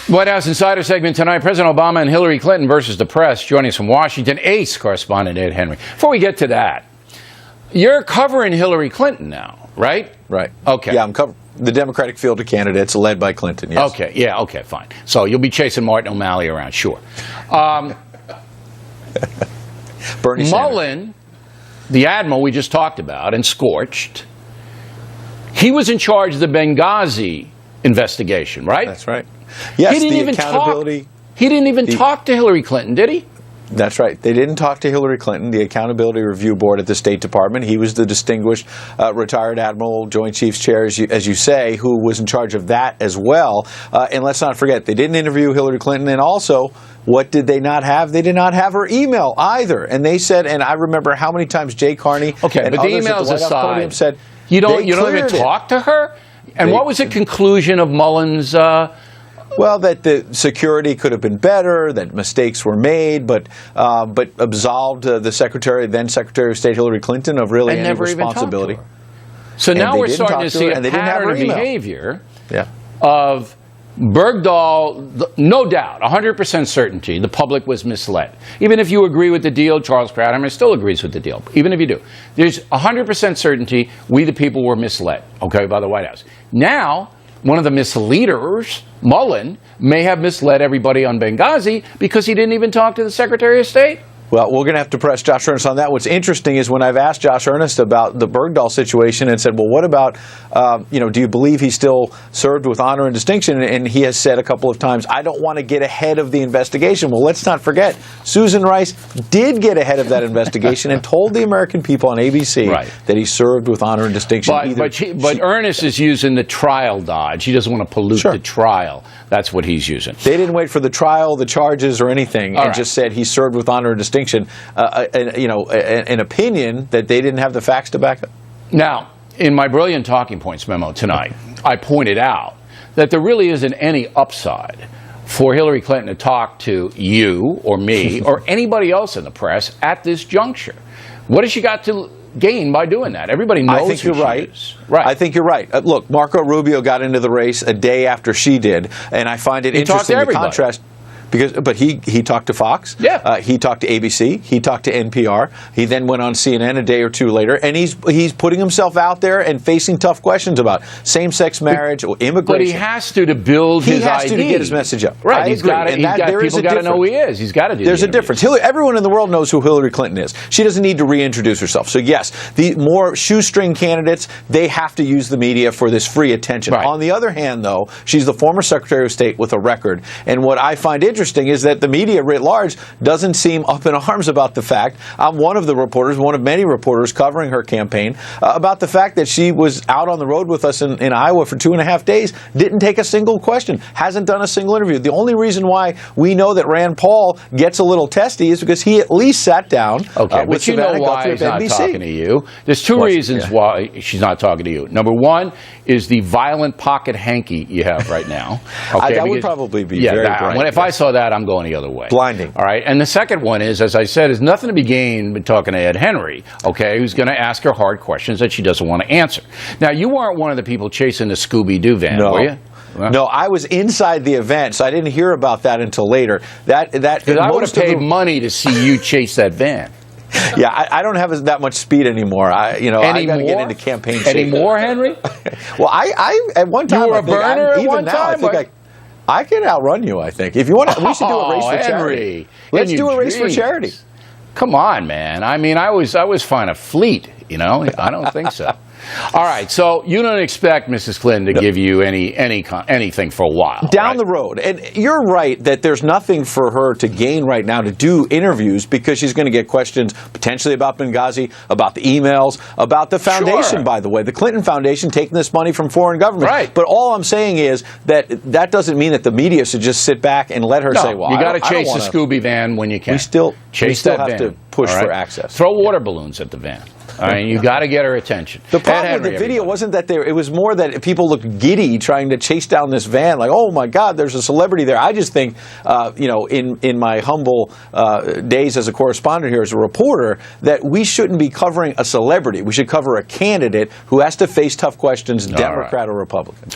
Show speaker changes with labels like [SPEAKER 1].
[SPEAKER 1] White House Insider segment tonight. President Obama and Hillary Clinton versus the press. Joining us from Washington, ace correspondent Ed Henry. Before we get to that, you're covering Hillary Clinton now, right?
[SPEAKER 2] Right.
[SPEAKER 1] Okay.
[SPEAKER 2] Yeah, I'm covering the Democratic field of candidates led by Clinton, yes.
[SPEAKER 1] Okay, yeah, okay, fine. So you'll be chasing Martin O'Malley around, sure.
[SPEAKER 2] Bernie
[SPEAKER 1] Mullen, the admiral we just talked about, and Scorched, he was in charge of the Benghazi investigation, right?
[SPEAKER 2] That's right. Yes,
[SPEAKER 1] he didn't even
[SPEAKER 2] accountability.
[SPEAKER 1] He didn't even talk to Hillary Clinton, did he?
[SPEAKER 2] That's right. They didn't talk to Hillary Clinton, the Accountability Review Board at the State Department. He was the distinguished retired admiral, Joint Chiefs Chair, as you say, who was in charge of that as well. And let's not forget, they didn't interview Hillary Clinton. And also, what did they not have? They did not have her email either. And they said, and I remember how many times Jay Carney and
[SPEAKER 1] but the
[SPEAKER 2] others at the
[SPEAKER 1] emails
[SPEAKER 2] White House podium
[SPEAKER 1] aside,
[SPEAKER 2] said,
[SPEAKER 1] you don't even talk to her? And what was the conclusion of Mullen's...
[SPEAKER 2] Well, that the security could have been better, that mistakes were made, but absolved the then Secretary of State Hillary Clinton of really any responsibility.
[SPEAKER 1] So now we're starting to see a pattern of behavior of Bergdahl, no doubt, 100% certainty, the public was misled. Even if you agree with the deal, Charles Krauthammer still agrees with the deal. Even if you do, there's 100% certainty we the people were misled, okay, by the White House. Now, one of the misleaders, Mullen, may have misled everybody on Benghazi because he didn't even talk to the Secretary of State.
[SPEAKER 2] Well, we're going to have to press Josh Earnest on that. What's interesting is when I've asked Josh Earnest about the Bergdahl situation and said, well, what about, do you believe he still served with honor and distinction? And he has said a couple of times, I don't want to get ahead of the investigation. Well, let's not forget, Susan Rice did get ahead of that investigation and told the American people on ABC that he served with honor and distinction.
[SPEAKER 1] But Earnest is using the trial dodge. He doesn't want to pollute the trial. That's what he's using.
[SPEAKER 2] They didn't wait for the trial, the charges, or anything, and just said he served with honor and distinction. An opinion that they didn't have the facts to back up.
[SPEAKER 1] Now, in my brilliant talking points memo tonight, I pointed out that there really isn't any upside for Hillary Clinton to talk to you or me or anybody else in the press at this juncture. What has she got to gain by doing that? Everybody knows.
[SPEAKER 2] I think you're right. I think you're right. Look, Marco Rubio got into the race a day after she did, and I find it interesting the contrast. But he talked to Fox.
[SPEAKER 1] Yeah.
[SPEAKER 2] He talked to ABC. He talked to NPR. He then went on CNN a day or two later, and he's putting himself out there and facing tough questions about same-sex marriage or immigration.
[SPEAKER 1] But he has to build his ID.
[SPEAKER 2] He has to get his message up.
[SPEAKER 1] Right. People got to know who he is. He's got to do.
[SPEAKER 2] There's a difference. Everyone in the world knows who Hillary Clinton is. She doesn't need to reintroduce herself. So yes, the more shoestring candidates, they have to use the media for this free attention. Right. On the other hand, though, she's the former Secretary of State with a record, and what I find interesting is that the media writ large doesn't seem up in arms about the fact, I'm one of the reporters, one of many reporters covering her campaign, about the fact that she was out on the road with us in Iowa for 2.5 days, didn't take a single question, hasn't done a single interview. The only reason why we know that Rand Paul gets a little testy is because he at least sat down with Savannah Guthrie of NBC.
[SPEAKER 1] Not talking to you. There's two reasons why she's not talking to you. Number one is the violent pocket hanky you have right now. Okay,
[SPEAKER 2] that would probably be very bright.
[SPEAKER 1] If I saw that, I'm going the other way.
[SPEAKER 2] Blinding.
[SPEAKER 1] All right. And the second one is, as I said, is nothing to be gained with talking to Ed Henry, okay, who's going to ask her hard questions that she doesn't want to answer. Now, you weren't one of the people chasing the Scooby-Doo van, were you?
[SPEAKER 2] No, I was inside the event, so I didn't hear about that until later.
[SPEAKER 1] I would have paid money to see you chase that van.
[SPEAKER 2] Yeah, I don't have that much speed anymore. I got to get into campaign shape.
[SPEAKER 1] Anymore, Henry?
[SPEAKER 2] Well, I at one time,
[SPEAKER 1] you were a burner at one time?
[SPEAKER 2] I can outrun you, I think. If you want to, we should do a race for charity. Let's do a race for charity.
[SPEAKER 1] Come on, man. I mean, I was fine a fleet, I don't think so. All right, so you don't expect Mrs. Clinton to give you anything for a while.
[SPEAKER 2] Down the road. And you're right that there's nothing for her to gain right now to do interviews because she's going to get questions potentially about Benghazi, about the emails, about the foundation, by the way. The Clinton Foundation taking this money from foreign governments.
[SPEAKER 1] Right.
[SPEAKER 2] But all I'm saying is that doesn't mean that the media should just sit back and let her say, well,
[SPEAKER 1] you got to chase the Scooby van when you can.
[SPEAKER 2] We still
[SPEAKER 1] have
[SPEAKER 2] to push for access.
[SPEAKER 1] Throw water balloons at the van. All right, you got to get her attention.
[SPEAKER 2] The problem with the video wasn't that it was more that people looked giddy trying to chase down this van, like, oh my God, there's a celebrity there. I just think, in my humble days as a correspondent here, as a reporter, that we shouldn't be covering a celebrity. We should cover a candidate who has to face tough questions, Democrat or Republican.